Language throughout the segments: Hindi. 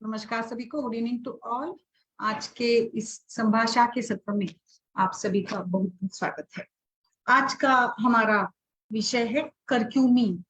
नमस्कार सभी को, गुड इवनिंग टू ऑल। आज के इस संभाषा के सत्र में आप सभी का बहुत बहुत स्वागत है। आज का हमारा विषय है कर्क्यूमीन।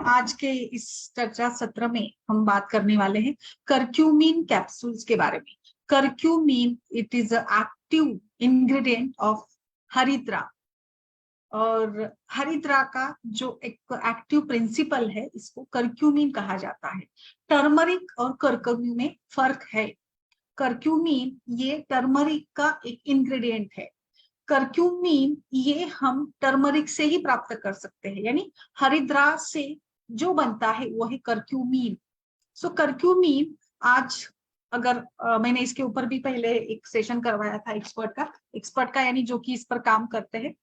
आज के इस चर्चा सत्र में हम बात करने वाले हैं कर्क्यूमीन कैप्सूल्स के बारे में। Curcumin it is active ingredient of हरिद्रा, और हरिद्रा का जो एक एक्टिव प्रिंसिपल है इसको कर्क्यूमीन कहा जाता है। टर्मरिक और कर्क्यूमीन में फर्क है। कर्क्यूमीन ये टर्मरिक का एक इंग्रेडिएंट है। कर्क्यूमीन ये हम टर्मरिक से ही प्राप्त कर सकते हैं, यानी हरिद्रा से जो बनता है वो है कर्क्यूमीन। कर्क्यूमीन आज अगर मैंने इसके ऊपर भी पहले एक सेशन करवाया था एक्सपर्ट का यानी जो कि इस पर काम करते हैं,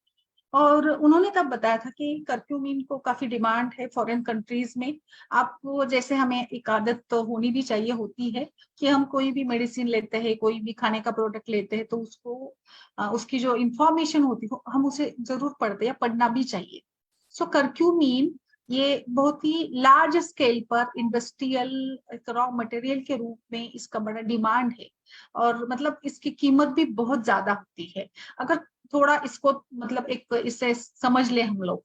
और उन्होंने तब बताया था कि कर्क्यूमीन को काफी डिमांड है फॉरेन कंट्रीज में। आपको जैसे हमें एक आदत तो होनी भी चाहिए होती है कि हम कोई भी मेडिसिन लेते हैं, कोई भी खाने का प्रोडक्ट लेते हैं तो उसको उसकी जो इंफॉर्मेशन होती है हम उसे जरूर पढ़ते हैं, पढ़ना भी चाहिए। कर्क्यूमीन ये बहुत ही लार्ज स्केल पर इंडस्ट्रियल रॉ मटेरियल के रूप में इसका बड़ा डिमांड है, और मतलब इसकी कीमत भी बहुत ज्यादा होती है। अगर थोड़ा इसको मतलब एक इससे समझ ले हम लोग,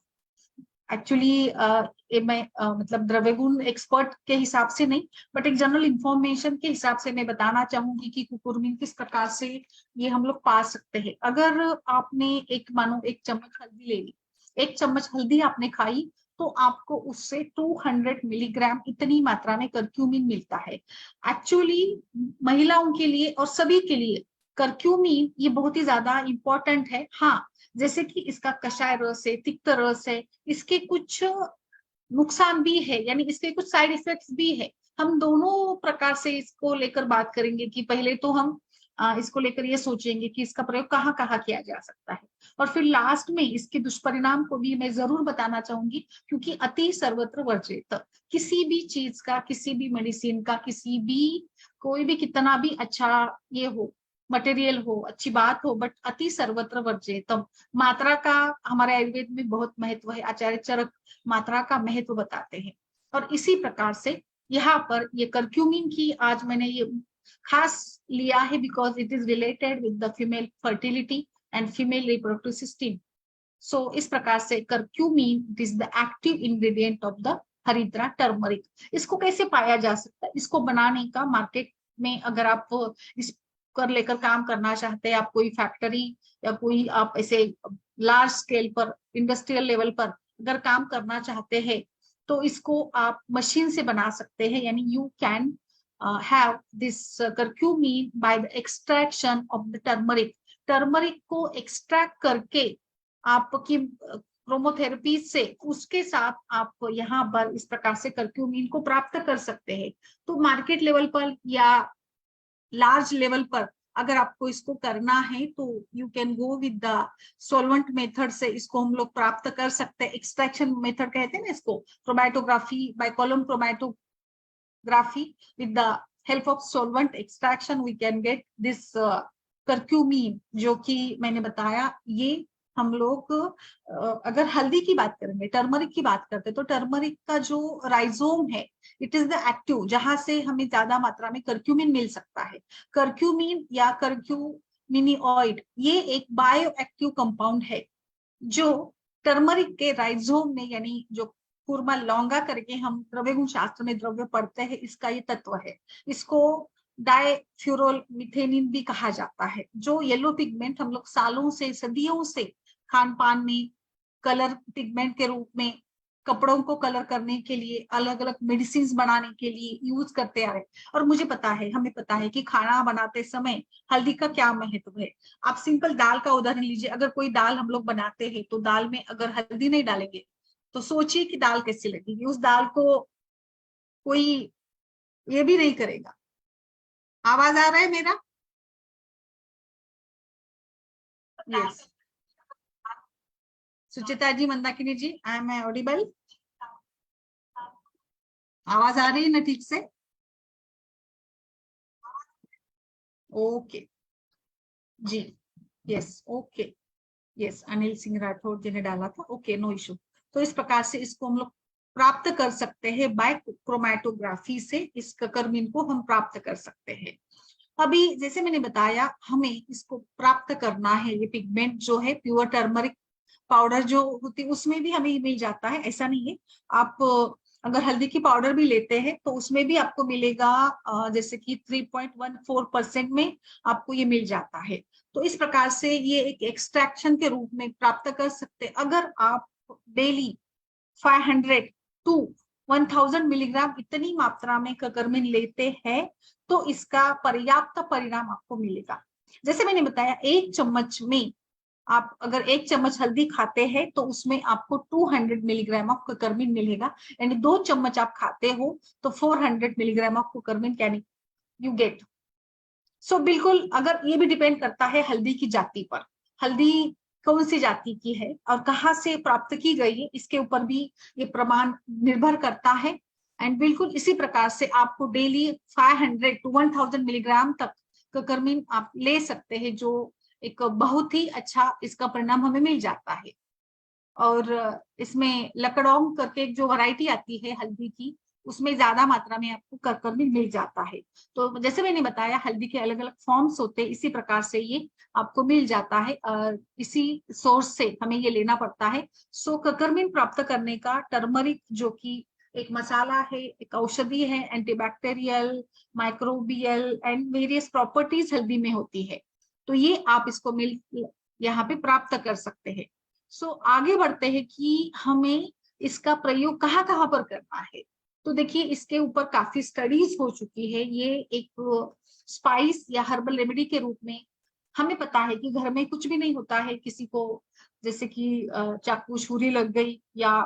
एक्चुअली मैं मतलब द्रव्य गुण एक्सपर्ट के हिसाब से नहीं, बट एक जनरल इंफॉर्मेशन के हिसाब से मैं बताना चाहूंगी कि कुकुरमीन किस प्रकार से ये हम लोग पा सकते हैं। अगर आपने एक मानो एक चम्मच हल्दी ले ली, एक चम्मच हल्दी आपने खाई, तो आपको उससे 200 मिलीग्राम इतनी मात्रा में कर्क्यूमिन मिलता है। एक्चुअली महिलाओं के लिए और सभी के लिए कर्क्यूमिन ये बहुत ही ज्यादा इंपॉर्टेंट है। हाँ, जैसे कि इसका कषाय रस है, तिक्त रस है, इसके कुछ नुकसान भी है, यानी इसके कुछ साइड इफेक्ट्स भी है। हम दोनों प्रकार से इसको लेकर बात करेंगे कि पहले तो हम इसको लेकर ये सोचेंगे कि इसका प्रयोग कहाँ कहाँ किया जा सकता है, और फिर लास्ट में इसके दुष्परिणाम को भी मैं जरूर बताना चाहूंगी, क्योंकि अति सर्वत्र वर्जित। किसी भी चीज का, किसी भी मेडिसिन का, किसी भी कोई भी कितना भी अच्छा ये हो मटेरियल हो, अच्छी बात हो, बट अति सर्वत्र वर्जितम। मात्रा का हमारे आयुर्वेद में बहुत महत्व है। आचार्य चरक मात्रा का महत्व बताते हैं, और इसी प्रकार से यहाँ पर ये कर्क्यूमिन की आज मैंने ये खास लिया है because it is related with the female fertility and female reproductive system. इस प्रकार से curcumin it is the active ingredient of the हरिद्रा टर्मरिक। इसको कैसे पाया जा सकता है? इसको बनाने का मार्केट में अगर आप इस कर लेकर काम करना चाहते हैं, आप कोई फैक्ट्री या कोई आप ऐसे लार्ज स्केल पर इंडस्ट्रियल लेवल पर अगर काम करना चाहते हैं, तो इसको आप मशीन से बना सकते हैं। यानी you can have this curcumin by the extraction of the turmeric. Turmeric को एक्सट्रैक्ट करके आपकी क्रोमोथेरेपी से उसके साथ आप यहाँ पर इस प्रकार से कर्क्यूमिन को प्राप्त कर सकते हैं। तो मार्केट लेवल पर या लार्ज लेवल पर अगर आपको इसको करना है तो you can go with the solvent method से इसको हम लोग प्राप्त कर सकते हैं। एक्सट्रैक्शन मेथड कहते हैं ना इसको, chromatography, by column chromatography with the help of solvent extraction we can get this curcumin, जो कि मैंने बताया ये हम लोग अगर हल्दी की बात करेंगे, टर्मरिक की बात करते हैं, तो टर्मरिक का जो राइजोम है, इट इज द एक्टिव, जहां से हमें ज्यादा मात्रा में करक्यूमिन मिल सकता है। करक्यूमिन या करक्यूमिनोइड ये एक बायो एक्टिव कंपाउंड है जो टर्मरिक के राइजोम में, यानी जो कुरमा लौंगा करके हम द्रव्य गुण शास्त्र में द्रव्य पढ़ते हैं, इसका ये तत्व है। इसको डायफ्यूरोल मिथेनिन भी कहा जाता है। जो येलो पिगमेंट हम लोग सालों से, सदियों से खान पान में कलर पिगमेंट के रूप में, कपड़ों को कलर करने के लिए, अलग अलग मेडिसिन बनाने के लिए यूज करते आ रहे। और मुझे पता है, हमें पता है कि खाना बनाते समय हल्दी का क्या महत्व है। आप सिंपल दाल का उदाहरण लीजिए, अगर कोई दाल हम लोग बनाते हैं तो दाल में अगर हल्दी नहीं डालेंगे तो सोचिए कि दाल कैसी लगेगी। उस दाल को कोई ये भी नहीं करेगा। आवाज आ रहा है मेरा? Yes. Suchita ji, Mandakini ji, I am audible? आवाज आ रही है ना ठीक से? Okay ji. Yes, okay. Yes, Anil Singh Rathore ji ने डाला था। Okay, no issue. तो इस प्रकार से इसको हम लोग प्राप्त कर सकते हैं बाय क्रोमैटोग्राफी से। इस कर्मिन को हम प्राप्त कर सकते हैं। अभी जैसे मैंने बताया, हमें इसको प्राप्त करना है, ये पिगमेंट जो है प्योर टर्मरिक पाउडर जो होती है उसमें भी हमें मिल जाता है, ऐसा नहीं है। आप अगर हल्दी की पाउडर भी लेते हैं तो उसमें भी आपको मिलेगा, जैसे कि 3.14% में आपको ये मिल जाता है। तो इस प्रकार से ये एक एक्सट्रैक्शन के रूप में प्राप्त कर सकते हैं। अगर आप डेली 500 टू 1000 मिलीग्राम इतनी मात्रा में ककरमिन लेते हैं तो इसका पर्याप्त परिणाम आपको मिलेगा। जैसे मैंने बताया, एक चम्मच में आप अगर एक चम्मच हल्दी खाते हैं तो उसमें आपको 200 मिलीग्राम ऑफ कुकरमिन मिलेगा। यानी 2 चम्मच आप खाते हो तो 400 milligram of curcumin can you get. So बिल्कुल, अगर ये भी डिपेंड करता है हल्दी की जाति पर, हल्दी कौन सी जाति की है और कहाँ से प्राप्त की गई है, इसके ऊपर भी ये प्रमाण निर्भर करता है। एंड बिल्कुल इसी प्रकार से आपको डेली 500 टू 1000 मिलीग्राम तक कुकरमिन आप ले सकते हैं, जो एक बहुत ही अच्छा इसका परिणाम हमें मिल जाता है। और इसमें लकड़ोंग करके एक जो वैरायटी आती है हल्दी की, उसमें ज्यादा मात्रा में आपको करकर्मी मिल जाता है। तो जैसे मैंने बताया, हल्दी के अलग अलग फॉर्म्स होते हैं, इसी प्रकार से ये आपको मिल जाता है और इसी सोर्स से हमें ये लेना पड़ता है। सो ककरमिन प्राप्त करने का, टर्मरिक जो कि एक मसाला है, एक औषधि है, antibacterial, microbial and various properties हल्दी में होती है। तो ये आप इसको मिल यहाँ पे प्राप्त कर सकते हैं। सो आगे बढ़ते हैं कि हमें इसका प्रयोग कहाँ कहाँ पर करना है। तो देखिए, इसके ऊपर काफी स्टडीज हो चुकी है। ये एक स्पाइस या हर्बल रेमेडी के रूप में हमें पता है कि घर में कुछ भी नहीं होता है, किसी को जैसे कि चाकू छुरी लग गई या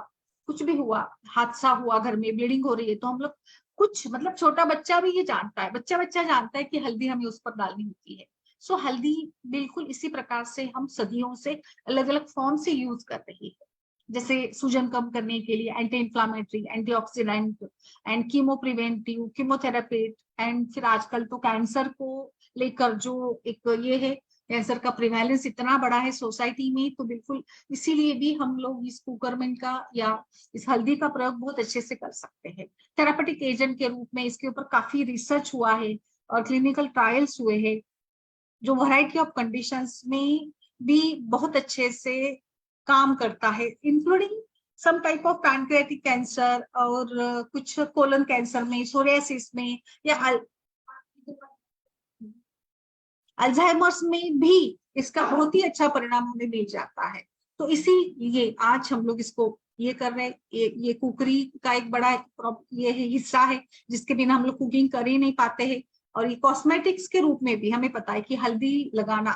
कुछ भी हुआ, हादसा हुआ, घर में ब्लीडिंग हो रही है, तो हम लोग कुछ, मतलब छोटा बच्चा भी ये जानता है, बच्चा बच्चा जानता है कि हल्दी हमें उस पर डालनी होती है। सो हल्दी बिल्कुल इसी प्रकार से हम सदियों से अलग अलग फॉर्म से यूज कर रही है। जैसे सूजन कम करने के लिए anti inflammatory, antioxidant and chemo preventive, chemotherapy. And फिर आजकल तो कैंसर को लेकर जो एक ये है, कैंसर का प्रिवेलेंस इतना बड़ा है सोसाइटी में, तो बिल्कुल इसीलिए भी हम लोग इस कुकरमेंट का या इस हल्दी का प्रयोग बहुत अच्छे से कर सकते हैं। थेरापेटिक एजेंट के रूप में इसके ऊपर काफी रिसर्च हुआ है और क्लिनिकल ट्रायल्स हुए हैं, जो वैरायटी ऑफ कंडीशंस में भी बहुत अच्छे से काम करता है, including some type of pancreatic cancer और कुछ कोलन कैंसर में, सोरियासिस में, या अल्जाइमर्स में भी इसका बहुत ही अच्छा परिणाम हमें मिल जाता है। तो इसीलिए आज हम लोग इसको ये कर रहे हैं। ये कुकरी का एक बड़ा ये है, हिस्सा है, जिसके बिना हम लोग कुकिंग कर ही नहीं पाते हैं। और ये कॉस्मेटिक्स के रूप में भी हमें पता है कि हल्दी लगाना,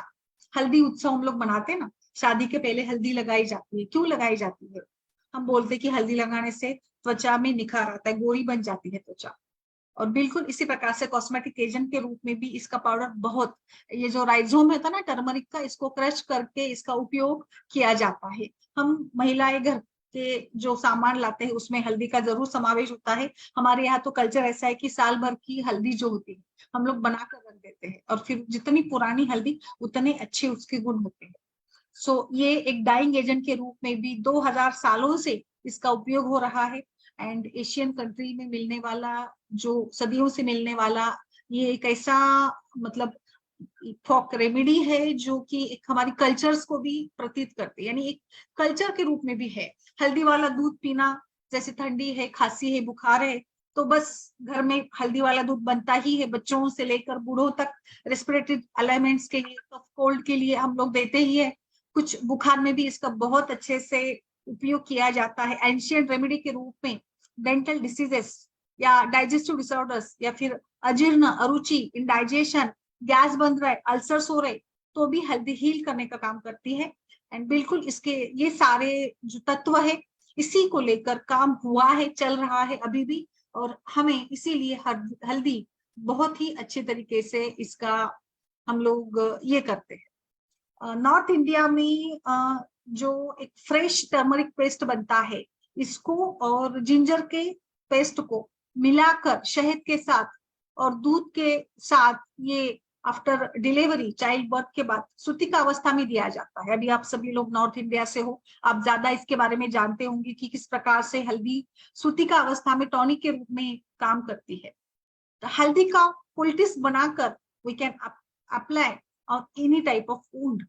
हल्दी उत्सव हम लोग मनाते हैं ना, शादी के पहले हल्दी लगाई जाती है। क्यों लगाई जाती है? हम बोलते हैं कि हल्दी लगाने से त्वचा में निखार आता है, गोरी बन जाती है त्वचा। और बिल्कुल इसी प्रकार से कॉस्मेटिक एजेंट के रूप में भी इसका पाउडर बहुत, ये जो राइजोम होता है ना टर्मरिक का, इसको क्रश करके इसका उपयोग किया जाता है। हम महिलाएं घर के जो सामान लाते हैं उसमें हल्दी का जरूर समावेश होता है। हमारे यहाँ तो कल्चर ऐसा है कि साल भर की हल्दी जो होती है हम लोग बना कर रख देते हैं, और फिर जितनी पुरानी हल्दी उतने अच्छे उसके गुण होते हैं। सो ये एक डाइंग एजेंट के रूप में भी 2000 सालों से इसका उपयोग हो रहा है। एंड एशियन कंट्री में मिलने वाला, जो सदियों से मिलने वाला, ये एक ऐसा मतलब फॉक रेमेडी है जो कि एक हमारी कल्चर्स को भी प्रतीत करती है, यानी एक कल्चर के रूप में भी है। हल्दी वाला दूध पीना, जैसे ठंडी है, खांसी है, बुखार है, तो बस घर में हल्दी वाला दूध बनता ही है, बच्चों से लेकर बूढ़ों तक। रेस्पिरेटरी अलाइमेंट्स के लिए, कफ कोल्ड के लिए हम लोग देते ही है। कुछ बुखार में भी इसका बहुत अच्छे से उपयोग किया जाता है एंशियंट रेमेडी के रूप में। डेंटल डिसीजेस या डाइजेस्टिव डिसऑर्डर्स, या फिर अजीर्ण, अरुचि, इंडाइजेशन, गैस बन रहा है, अल्सर्स हो रहे, तो भी हल्दी हील करने का काम करती है। एंड बिल्कुल इसके ये सारे जो तत्व है, इसी को लेकर काम हुआ है, चल रहा है अभी भी, और हमें इसीलिए हल्दी बहुत ही अच्छे तरीके से इसका हम लोग ये करते हैं। नॉर्थ इंडिया में जो एक फ्रेश टर्मरिक पेस्ट बनता है, इसको और जिंजर के पेस्ट को मिलाकर शहद के साथ और दूध के साथ, ये आफ्टर डिलीवरी, चाइल्ड बर्थ के बाद सूतिका अवस्था में दिया जाता है। अभी आप सभी लोग नॉर्थ इंडिया से हो, आप ज्यादा इसके बारे में जानते होंगे कि किस प्रकार से हल्दी सूतिका अवस्था में टॉनिक के रूप में काम करती है। तो हल्दी का पोल्टिस बनाकर we can apply on any type of wound.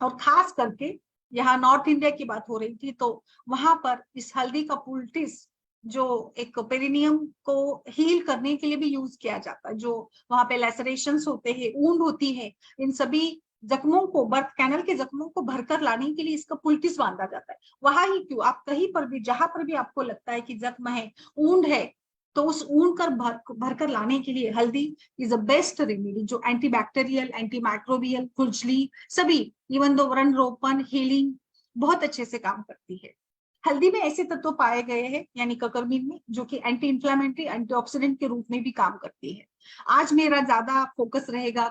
और खास करके यहाँ नॉर्थ इंडिया की बात हो रही थी, तो वहां पर इस हल्दी का पोल्टिस जो एक पेरिनियम को हील करने के लिए भी यूज किया जाता है। जो वहां पे लैसरेशंस होते हैं, ऊंड होती है, इन सभी जख्मों को, बर्थ कैनल के जख्मों को भरकर लाने के लिए इसका पुल्टिस बांधा जाता है। वहां ही क्यों, आप कहीं पर भी, जहां पर भी आपको लगता है कि जख्म है, ऊंड है, तो उस ऊंड कर भरकर लाने के लिए हल्दी इज अ बेस्ट रेमेडी, जो एंटीबैक्टीरियल, एंटी माइक्रोबियल, खुजली, सभी, इवन दो व्रण रोपण, हीलिंग बहुत अच्छे से काम करती है। हल्दी में ऐसे तत्व पाए गए हैं, यानी ककरमीन में, जो कि एंटी इंफ्लेमेटरी, एंटीऑक्सीडेंट के रूप में भी काम करती है। आज मेरा ज्यादा फोकस रहेगा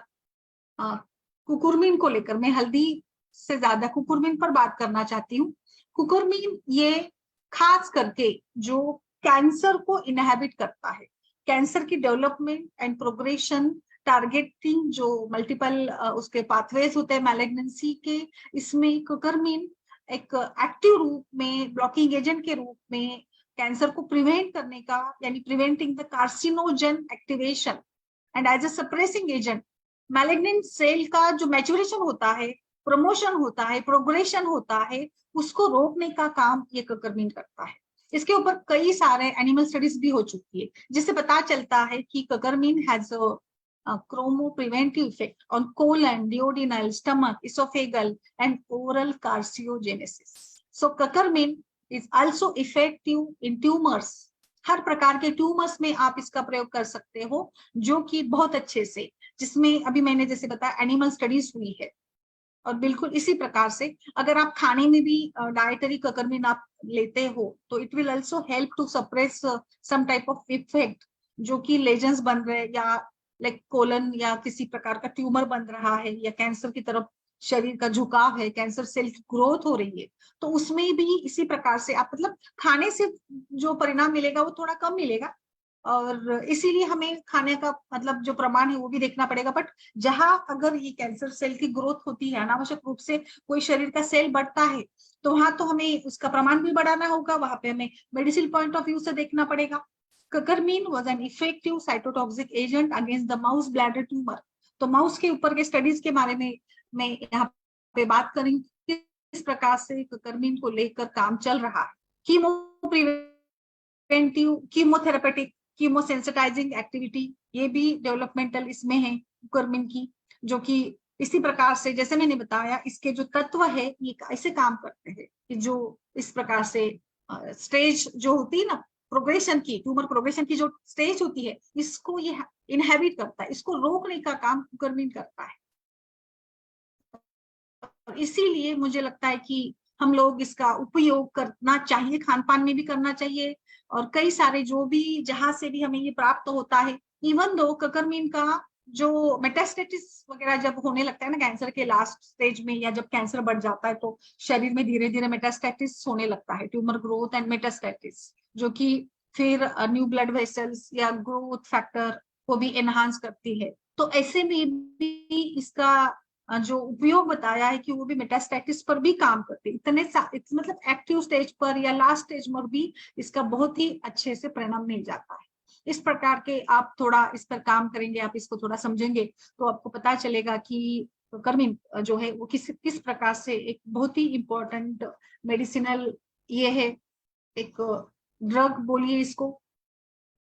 कुकुरमीन को लेकर। मैं हल्दी से ज्यादा कुकुरमीन पर बात करना चाहती हूँ। कुकुरमीन ये खास करके जो कैंसर को इनहेबिट करता है, कैंसर की डेवलपमेंट एंड प्रोग्रेशन, टारगेटिंग जो मल्टीपल उसके पाथवेज होते हैं मैलिग्नेंसी के, इसमें कुकुरमीन एक एक्टिव रूप में, ब्लॉकिंग एजेंट के रूप में कैंसर को प्रिवेंट करने का, यानी preventing the carcinogen activation, and as a suppressing agent malignant cell का जो मैच्योरेशन होता है, प्रमोशन होता है, प्रोग्रेशन होता है, उसको रोकने का काम ये ककरमीन करता है। इसके ऊपर कई सारे एनिमल स्टडीज भी हो चुकी है, जिससे पता चलता है कि ककरमीन has chromo preventive effect on colon, duodenal, stomach, esophageal, and oral carcinogenesis. So curcumin is also effective in tumors. हर प्रकार के ट्यूमर्स में आप इसका प्रयोग कर सकते हो, जो कि बहुत अच्छे से, जिसमें अभी मैंने जैसे बताया एनिमल स्टडीज हुई है। और बिल्कुल इसी प्रकार से अगर आप खाने में भी डाइटरी ककरमीन आप लेते हो, तो it will also help to suppress some type of effect, जो कि लेजन्स बन रहे, या लाइक कोलन या किसी प्रकार का ट्यूमर बन रहा है, या कैंसर की तरफ शरीर का झुकाव है, कैंसर सेल की ग्रोथ हो रही है, तो उसमें भी इसी प्रकार से आप मतलब खाने से जो परिणाम मिलेगा वो थोड़ा कम मिलेगा। और इसीलिए हमें खाने का मतलब जो प्रमाण है वो भी देखना पड़ेगा। बट जहां अगर ये कैंसर सेल की ग्रोथ होती है, अनावश्यक रूप से कोई शरीर का सेल बढ़ता है, तो वहां तो हमें उसका प्रमाण भी बढ़ाना होगा, वहां पे हमें मेडिसिन पॉइंट ऑफ व्यू से देखना पड़ेगा। Curcumin was an effective cytotoxic agent against the mouse bladder tumour. तो माउस के ऊपर के स्टडीज के बारे में मैं यहाँ पे बात करेंगे, किस प्रकार से ककरमीन को लेकर काम चल रहा है। कीमो प्रिवेंटिव, कीमोथेरेपेटिक, कीमोसेंसिटाइजिंग एक्टिविटी, ये भी डेवलपमेंटल इसमें है कुकुरमीन की, जो कि इसी प्रकार से जैसे मैंने बताया, इसके जो तत्व है ये ऐसे काम करते हैं कि जो इस प्रकार से स्टेज जो होती है ना प्रोग्रेशन की, ट्यूमर प्रोग्रेशन की जो स्टेज होती है, इसको ये इनहेबिट करता है, इसको रोकने का काम कुकुरमीन करता है। और इसीलिए मुझे लगता है कि हम लोग इसका उपयोग करना चाहिए, खान पान में भी करना चाहिए, और कई सारे जो भी जहां से भी हमें ये प्राप्त होता है। इवन दो ककरमीन का जो मेटास्टेटिस वगैरह जब होने लगता है ना कैंसर के लास्ट स्टेज में, या जब कैंसर बढ़ जाता है, तो शरीर में धीरे धीरे मेटास्टेटिस होने लगता है, ट्यूमर ग्रोथ एंड मेटास्टेटिस, जो कि फिर न्यू ब्लड वेसल्स या ग्रोथ फैक्टर को भी एनहांस करती है। तो ऐसे में भी इसका जो उपयोग बताया है कि वो भी मेटास्टैटिस पर भी काम करते हैं, मतलब एक्टिव स्टेज पर या लास्ट स्टेज पर भी इसका बहुत ही अच्छे से परिणाम मिल जाता है। इस प्रकार के आप थोड़ा इस पर काम करेंगे, आप इसको थोड़ा समझेंगे तो आपको पता चलेगा कि कर्मिन जो है वो किस किस प्रकार से एक बहुत ही इंपॉर्टेंट मेडिसिनल ये है, एक ड्रग बोलिए इसको,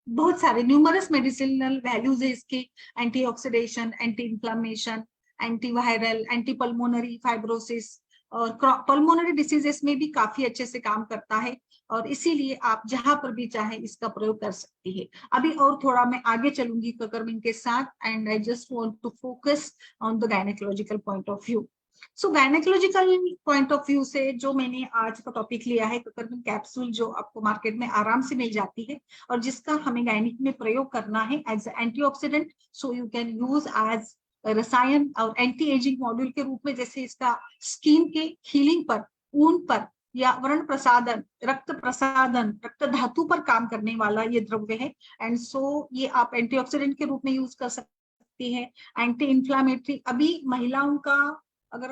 बहुत सारे न्यूमरस मेडिसिनल वैल्यूज है इसके, antioxidation, anti inflammation, antiviral, anti pulmonary fibrosis और पल्मोनरी डिसीजेस में भी काफी अच्छे से काम करता है, और इसीलिए आप जहां पर भी चाहे इसका प्रयोग कर सकती है। अभी और थोड़ा मैं आगे चलूंगी कर्कमिन के साथ, and I just want to focus on the gynaecological point of view. So gynaecological point of view से जो मैंने आज का टॉपिक लिया है, कर्कमिन कैप्सूल जो आपको मार्केट में आराम से मिल जाती है और जिसका हमें गायनिक में प्रयोग करना है as antioxidant, so you can use as रसायन और एंटी एजिंग मॉड्यूल के रूप में, जैसे इसका स्किन के हीलिंग पर, ऊन पर या वर्ण प्रसादन, रक्त प्रसादन, रक्त धातु पर काम करने वाला ये द्रव्य है। एंड सो ये आप एंटीऑक्सीडेंट के रूप में यूज कर सकती है। एंटी इंफ्लामेटरी, अभी महिलाओं का अगर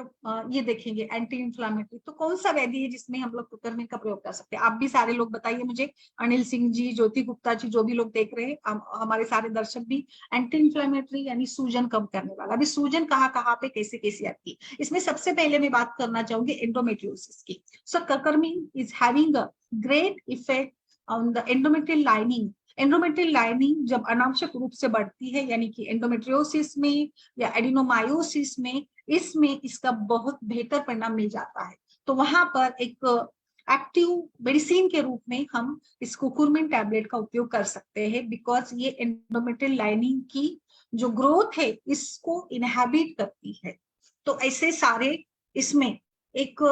ये देखेंगे एंटी इंफ्लामेटरी, तो कौन सा व्याधि है जिसमें हम लोग कुकर्मिन का प्रयोग कर सकते हैं? आप भी सारे लोग बताइए मुझे, अनिल सिंह जी, ज्योति गुप्ता जी, जो भी लोग देख रहे हैं, हमारे सारे दर्शक भी। एंटी इंफ्लामेटरी यानी सूजन कम करने वाला। अभी सूजन कहाँ कहाँ पे कैसे कैसे आती है, इसमें सबसे पहले मैं बात करना चाहूंगी एंडोमेट्रियोसिस की। So curcumin is having a great effect on the endometrial lining. Endometrial lining जब अनावश्यक रूप से बढ़ती है, यानी कि एंडोमेट्रियोसिस में या एडिनोमायोसिस में, इसमें इसका बहुत बेहतर परिणाम मिल जाता है। तो वहां पर एक एक्टिव मेडिसिन के रूप में हम इस कुकुरमिन टैबलेट का उपयोग कर सकते हैं, बिकॉज ये एंडोमेट्रियल लाइनिंग की जो ग्रोथ है इसको इनहेबिट करती है। तो ऐसे सारे इसमें एक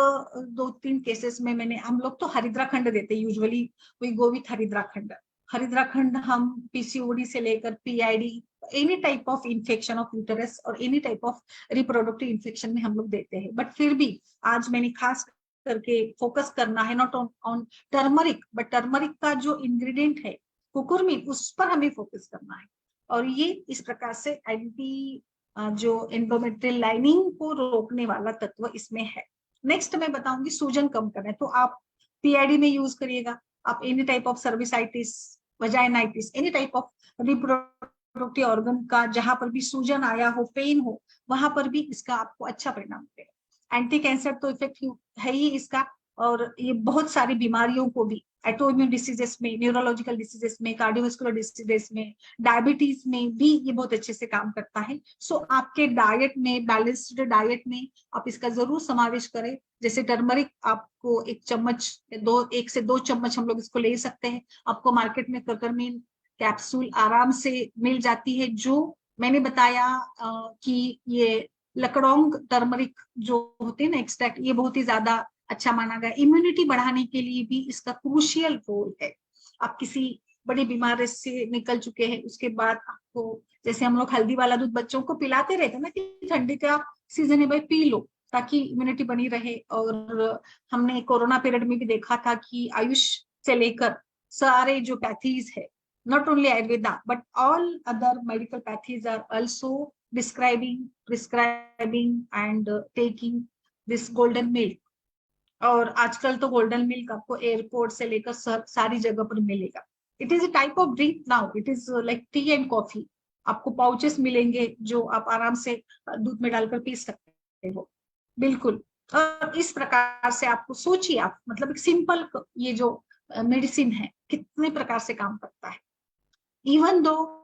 दो तीन केसेस में मैंने, हम लोग तो हरिद्राखंड देते यूजुअली, वी गो विथ हरिद्राखंड। हरिद्राखंड हम पीसीओडी से लेकर PID, any type of infection of uterus और any type of reproductive infection में हम लोग देते हैं। बट फिर भी आज मैंने खास करके फोकस करना है not on turmeric, but turmeric का जो इंग्रेडिएंट है कुकुरमिन, उस पर हमें फोकस करना है। और ये इस प्रकार से एंटी जो एंडोमेट्रियल लाइनिंग को रोकने वाला तत्व इसमें है। नेक्स्ट मैं बताऊंगी सूजन कम करना है, तो आप पीआईडी में यूज करिएगा, आप any type of cervicitis, vaginitis, any type of reproductive organ का जहां पर भी सूजन आया हो, पेन हो, वहां पर भी इसका आपको अच्छा परिणाम मिलेगा। एंटी कैंसर तो इफेक्ट है ही इसका, और ये बहुत सारी बीमारियों को भी, ऑटोइम्यून डिसीजेस में, न्यूरोलॉजिकल डिसीजेस में, कार्डियोवास्कुलर डिसीजेस में, डायबिटीज में भी ये बहुत अच्छे से काम करता है। सो आपके डाइट में, बैलेंस्ड डाइट में आप इसका जरूर समावेश करें। जैसे टर्मरिक आपको एक चम्मच, एक से दो चम्मच हम लोग इसको ले सकते हैं। आपको मार्केट में कुकर्मिन कैप्सूल आराम से मिल जाती है, जो मैंने बताया कि ये लकडोंग टर्मरिक जो होते हैं ना एक्सट्रैक्ट, ये बहुत ही ज्यादा अच्छा माना गया। इम्यूनिटी बढ़ाने के लिए भी इसका क्रूशियल रोल है। आप किसी बड़ी बीमारी से निकल चुके हैं, उसके बाद आपको, जैसे हम लोग हल्दी वाला दूध बच्चों को पिलाते रहते हैं ना कि ठंडी का सीजन है भाई पी लो, ताकि इम्यूनिटी बनी रहे। और हमने कोरोना पीरियड में भी देखा था कि आयुष से लेकर सारे जो पैथीज है, not only Ayurveda but all other medical pathies are also prescribing and taking this golden milk। और आजकल तो गोल्डन मिल्क आपको एयरपोर्ट से लेकर सारी जगह पर मिलेगा। It is a type of drink now, it is like T and coffee. आपको पाउचेस मिलेंगे जो आप आराम से दूध में डालकर पी सकते हो, बिल्कुल। और इस प्रकार से आपको सोचिए, आप मतलब एक सिंपल ये जो मेडिसिन है कितने प्रकार से काम करता है। इवन दो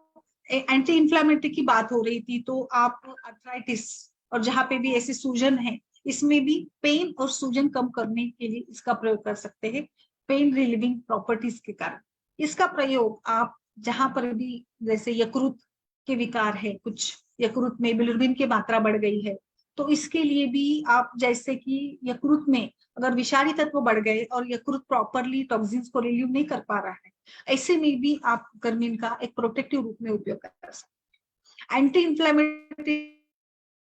एंटी इंफ्लेमेटरी की बात हो रही थी, तो आप अर्थराइटिस और जहां पे भी ऐसे सूजन है, इसमें भी पेन और सूजन कम करने के लिए इसका प्रयोग कर सकते हैं, पेन रिलीविंग प्रॉपर्टीज के कारण। इसका प्रयोग आप जहां पर भी, जैसे यकृत के विकार है, कुछ यकृत में बिलिरुबिन की मात्रा बढ़ गई है, तो इसके लिए भी आप, जैसे कि यकृत में अगर विषारी तत्व बढ़ गए और यकृत प्रॉपरली टॉक्सिन्स को रिलीव नहीं कर पा रहा है, ऐसे में भी आप कुकर्मिन का एक प्रोटेक्टिव रूप में उपयोग कर सकते हैं। एंटी इंफ्लेमेटरी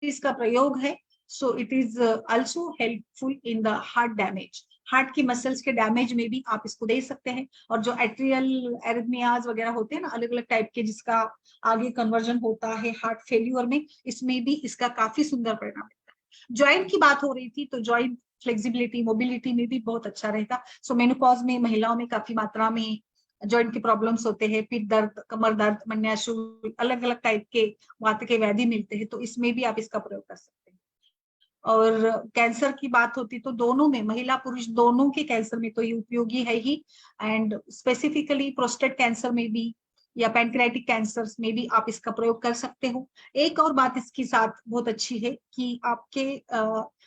इसका प्रयोग है, so it is also helpful in the heart damage. Heart की मसल्स के डैमेज में भी आप इसको दे सकते हैं। और जो एट्रियल एरिथमियाज वगैरह होते हैं ना, अलग अलग टाइप के, जिसका आगे कन्वर्जन होता है हार्ट फेल्यूर में, इसमें भी इसका काफी सुंदर परिणाम है। जॉइंट की बात हो रही थी तो जॉइंट फ्लेक्सिबिलिटी मोबिलिटी में भी बहुत अच्छा रहेगा। सो मेनोपॉज में महिलाओं में काफी मात्रा में जॉइंट के प्रॉब्लम्स होते हैं, पीठ दर्द, कमर दर्द, मन्याशूल, अलग अलग टाइप के वात के व्याधि मिलते हैं, तो इसमें भी आप इसका प्रयोग कर सकते हैं। और कैंसर की बात होती तो दोनों में, महिला पुरुष दोनों के कैंसर में तो ये उपयोगी है ही, एंड स्पेसिफिकली प्रोस्टेट कैंसर में भी या पैंक्रियाटिक कैंसर में भी आप इसका प्रयोग कर सकते हो। एक और बात इसके साथ बहुत अच्छी है कि आपके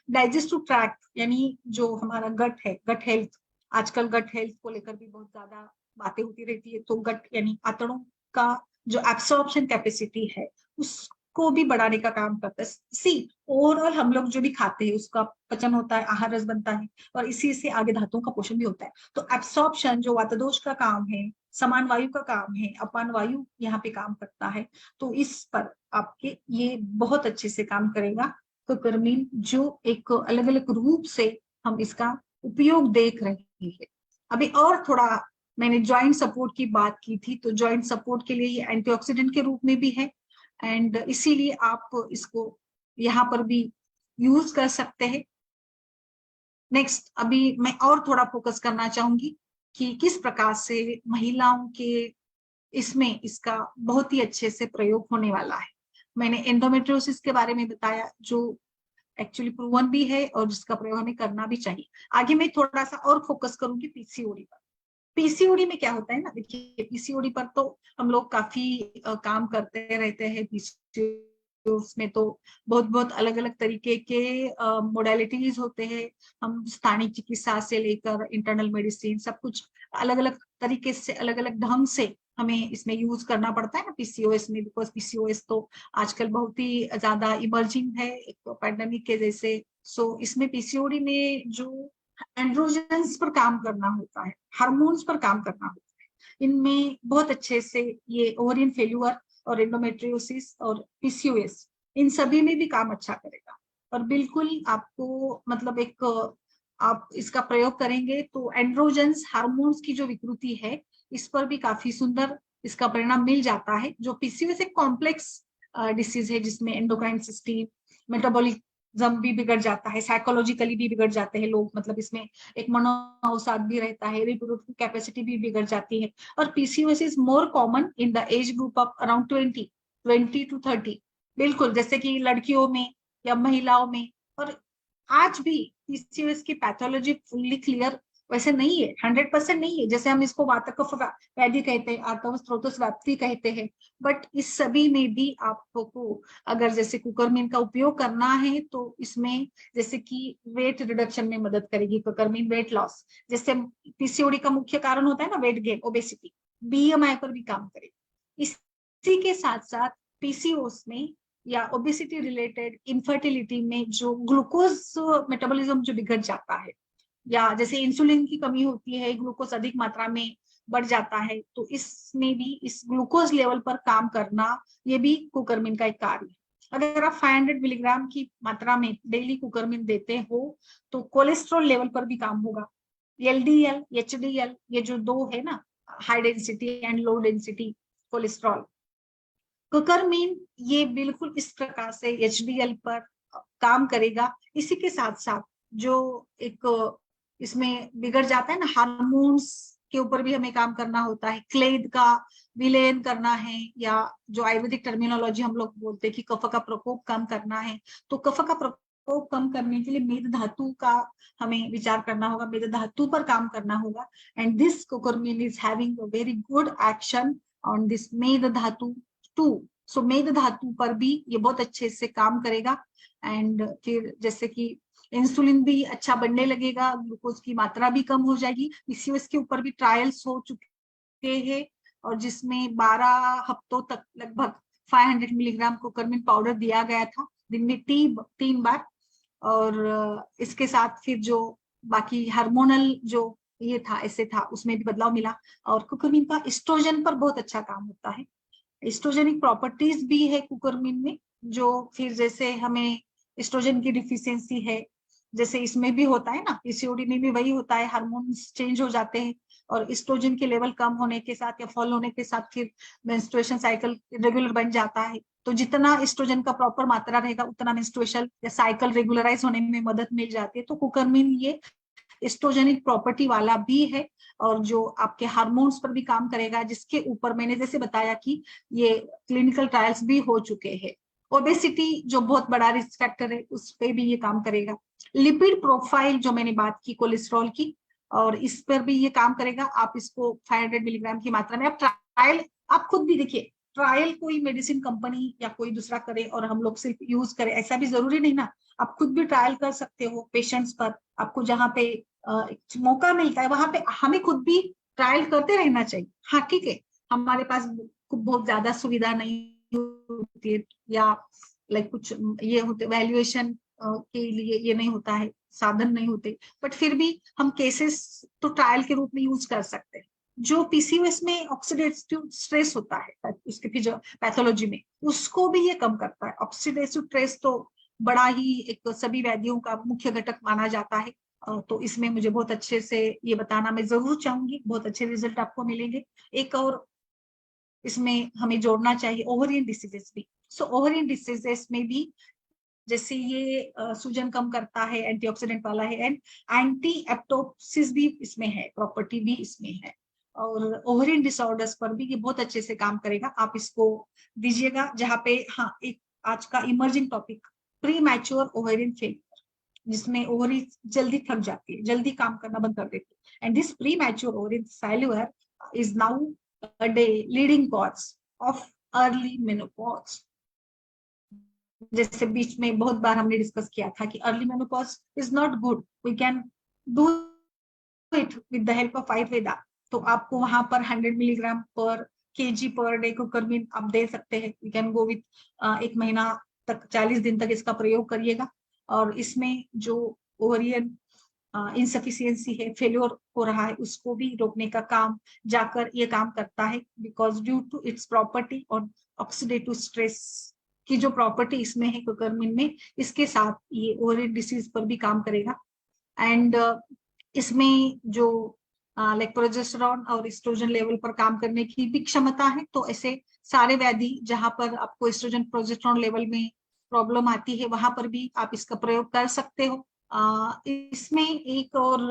डाइजेस्टिव ट्रैक्ट यानी जो हमारा गट है, गट हेल्थ, आजकल गट हेल्थ को लेकर भी बहुत ज्यादा बातें होती रहती है, तो गट यानी आंतड़ों का जो एब्सॉर्प्शन कैपेसिटी है उसको भी बढ़ाने का काम करता है। सी ओवरऑल हम लोग जो भी खाते हैं उसका पचन होता है, आहार रस बनता है, और इसी से आगे धातुओं का पोषण भी होता है। तो एब्सॉर्प्शन जो वातदोष का काम है, समान वायु का काम है, अपान वायु यहाँ पे काम करता है, तो इस पर आपके ये बहुत अच्छे से काम करेगा कुकुरमीन, जो एक अलग अलग रूप से हम इसका उपयोग देख रहे हैं। अभी और थोड़ा मैंने जॉइंट सपोर्ट की बात की थी, तो जॉइंट सपोर्ट के लिए ये एंटीऑक्सीडेंट के रूप में भी है, एंड इसीलिए आप इसको यहाँ पर भी यूज कर सकते हैं। नेक्स्ट अभी मैं और थोड़ा फोकस करना चाहूंगी कि किस प्रकार से महिलाओं के इसमें इसका बहुत ही अच्छे से प्रयोग होने वाला है। मैंने एंडोमेट्रियोसिस के बारे में बताया जो एक्चुअली प्रूवन भी है और जिसका प्रयोग हमें करना भी चाहिए। आगे मैं थोड़ा सा और फोकस करूंगी पीसीओडी पर। पीसीओडी में क्या होता है ना, देखिए पीसीओडी पर तो हम लोग काफी काम करते रहते हैं। पीसीओडी में तो बहुत बहुत अलग अलग तरीके के मोडालिटीज होते हैं। हम स्थानीय चिकित्सा से लेकर इंटरनल मेडिसिन सब कुछ अलग अलग तरीके से, अलग अलग ढंग से हमें इसमें यूज करना पड़ता है ना पीसीओएस में, बिकॉज पीसीओएस तो आजकल बहुत ही ज्यादा इमर्जिंग है एक पैंडेमिक के जैसे। सो इसमें पीसीओडी में जो एंड्रोजन्स पर काम करना होता है, हार्मोन्स पर काम करना होता है, इनमें बहुत अच्छे से ये ओवरियन फेल्यूअर और एंडोमेट्रियोसिस और पीसीओएस इन सभी में भी काम अच्छा करेगा। और बिल्कुल आपको मतलब एक आप इसका प्रयोग करेंगे तो एंड्रोजन्स हार्मोन्स की जो विकृति है इस पर भी काफी सुंदर इसका परिणाम मिल जाता है। जो पीसीओएस एक कॉम्प्लेक्स डिसीज है जिसमें एंडोक्राइन सिस्टम, मेटाबॉलिज्म भी बिगड़ जाता है, साइकोलॉजिकली भी बिगड़ जाते हैं लोग, मतलब इसमें एक मनोअवसाद भी रहता है, रिप्रोडक्टिव कैपेसिटी भी बिगड़ जाती है। और PCOS is more common in the age group of around 20 to 30, बिल्कुल जैसे कि लड़कियों में या महिलाओं में। और आज भी पीसीओएस की पैथोलॉजी फुल्ली क्लियर वैसे नहीं है, 100% नहीं है। जैसे हम इसको वातकफ व्याधि कहते हैं, आर्तव स्त्रोतस व्याप्ति कहते हैं, बट इस सभी में भी आपको अगर जैसे कुकुरमीन का उपयोग करना है तो इसमें जैसे कि वेट रिडक्शन में मदद करेगी कुकुरमीन, वेट लॉस, जैसे पीसीओडी का मुख्य कारण होता है ना वेट गेन, ओबेसिटी, बीएमआई पर भी काम करेगी। इसी के साथ साथ पीसीओएस में या ओबेसिटी रिलेटेड इनफर्टिलिटी में जो ग्लूकोज मेटाबॉलिज्म जो बिगड़ जाता है, या जैसे इंसुलिन की कमी होती है, ग्लूकोज अधिक मात्रा में बढ़ जाता है, तो इसमें भी इस ग्लूकोज लेवल पर काम करना ये भी कुकुरमीन का एक कार्य है। अगर आप 500 मिलीग्राम की मात्रा में डेली कुकुरमीन देते हो तो कोलेस्ट्रॉल लेवल पर भी काम होगा। एलडीएल, एचडीएल, ये जो दो है ना, high density and low density cholesterol, curcumin ये बिल्कुल इस प्रकार से एचडीएल पर काम करेगा। इसी के साथ साथ जो एक इसमें बिगड़ जाता है ना हार्मोन्स के ऊपर भी हमें काम करना होता है, क्लेद का विलयन करना है, या जो आयुर्वेदिक टर्मिनोलॉजी हम लोग बोलते हैं कि कफ का प्रकोप कम करना है, तो कफ का प्रकोप कम करने के लिए मेद धातु का हमें विचार करना होगा, मेद धातु पर काम करना होगा। And this curcumin is having a very good action on this मेद धातु टू। सो मेद धातु पर भी ये बहुत अच्छे से काम करेगा। एंड फिर जैसे कि इंसुलिन भी अच्छा बनने लगेगा, ग्लूकोज की मात्रा भी कम हो जाएगी। पीसीओएस के ऊपर भी ट्रायल्स हो चुके हैं और जिसमें 12 हफ्तों तक लगभग 500 मिलीग्राम कुकुरमीन पाउडर दिया गया था दिन में 3 बार। और इसके साथ फिर जो बाकी हार्मोनल जो ये था ऐसे था उसमें भी बदलाव मिला। और कुकुरमीन का एस्ट्रोजन पर बहुत अच्छा काम होता है, एस्ट्रोजेनिक प्रॉपर्टीज भी है कुकुरमीन में, जो फिर जैसे हमें एस्ट्रोजन की डिफिशियंसी है जैसे इसमें भी होता है ना, पीसीओडी में भी वही होता है, हार्मोन्स चेंज हो जाते हैं और एस्ट्रोजन के लेवल कम होने के साथ या फॉल होने के साथ फिर मेंस्ट्रुएशन साइकिल रेगुलर बन जाता है। तो जितना एस्ट्रोजन का प्रॉपर मात्रा रहेगा उतना मेंस्ट्रुएशन या साइकिल रेगुलराइज होने में मदद मिल जाती है। तो कुकरमिन ये एस्ट्रोजेनिक प्रॉपर्टी वाला भी है और जो आपके हार्मोन्स पर भी काम करेगा, जिसके ऊपर मैंने जैसे बताया कि ये क्लिनिकल ट्रायल्स भी हो चुके हैं। ओबेसिटी जो बहुत बड़ा रिस्क फैक्टर है उस पे भी ये काम करेगा। लिपिड प्रोफाइल जो मैंने बात की कोलेस्ट्रॉल की, और इस पर भी ये काम करेगा। आप इसको 500 मिलीग्राम की मात्रा में, आप ट्रायल आप खुद भी देखिए, ट्रायल कोई मेडिसिन कंपनी या कोई दूसरा करे और हम लोग सिर्फ यूज करें ऐसा भी जरूरी नहीं ना। आप खुद भी ट्रायल कर सकते हो पेशेंट्स पर। आपको जहाँ पे मौका मिलता है वहां पे हमें खुद भी ट्रायल करते रहना चाहिए। हाँ ठीक है, हमारे पास बहुत ज्यादा सुविधा नहीं होती है या लाइक कुछ ये होते वैल्यूएशन के लिए ये नहीं होता है, साधन नहीं होते, बट फिर भी हम केसेस तो ट्रायल के रूप में यूज कर सकते हैं। जो पीसीओएस में ऑक्सीडेटिव स्ट्रेस होता है उसके फिर पैथोलॉजी में, उसको भी ये कम करता है। ऑक्सीडेटिव स्ट्रेस तो बड़ा ही एक सभी व्याधियों का मुख्य घटक माना जाता है। तो इसमें मुझे बहुत अच्छे से ये बताना मैं जरूर चाहूंगी, बहुत अच्छे रिजल्ट आपको मिलेंगे। एक और इसमें हमें जोड़ना चाहिए ओवरियन डिसीजेस भी। सो ओवरियन डिसीजेस में भी जैसे ये सूजन कम करता है, एंटीऑक्सीडेंट वाला है, एंड एंटी एप्टोप्सिस भी इसमें है, प्रॉपर्टी भी इसमें है। और ओवरियन डिसऑर्डर्स पर भी ये बहुत अच्छे से काम करेगा। आप इसको दीजिएगा। जहाँ पे हाँ एक आज का emerging topic pre mature ovarian failure, जिसमें ओवरी जल्दी थक जाती है, जल्दी काम करना बंद कर देती है, and this pre mature ovarian failure is now a day leading cause of early menopause। जैसे बीच में बहुत बार हमने डिस्कस किया था कि early menopause is not good, we can do it with the help of Ayurveda. तो आपको वहां पर 100 मिलीग्राम पर केजी पर डे कुकरमिन आप दे सकते हैं। वी कैन गो विद 1 महीना तक, 40 दिन तक इसका प्रयोग करिएगा। और इसमें जो ओवरियन इनसफिशियंसी है, फेल्योर हो रहा है, उसको भी रोकने का काम जाकर ये काम करता है, because due to its property और ऑक्सीडेटिव स्ट्रेस की जो प्रॉपर्टी इसमें है कुकरमिन में, इसके साथ ये ओवरियन डिसीज पर भी काम करेगा। एंड इसमें जो लाइक प्रोजेस्टेरॉन और एस्ट्रोजन लेवल पर काम करने की भी क्षमता है। तो ऐसे सारे व्याधि जहां पर आपको एस्ट्रोजन प्रोजेस्टेरॉन लेवल में प्रॉब्लम आती है वहां पर भी आप इसका प्रयोग कर सकते हो। इसमें एक और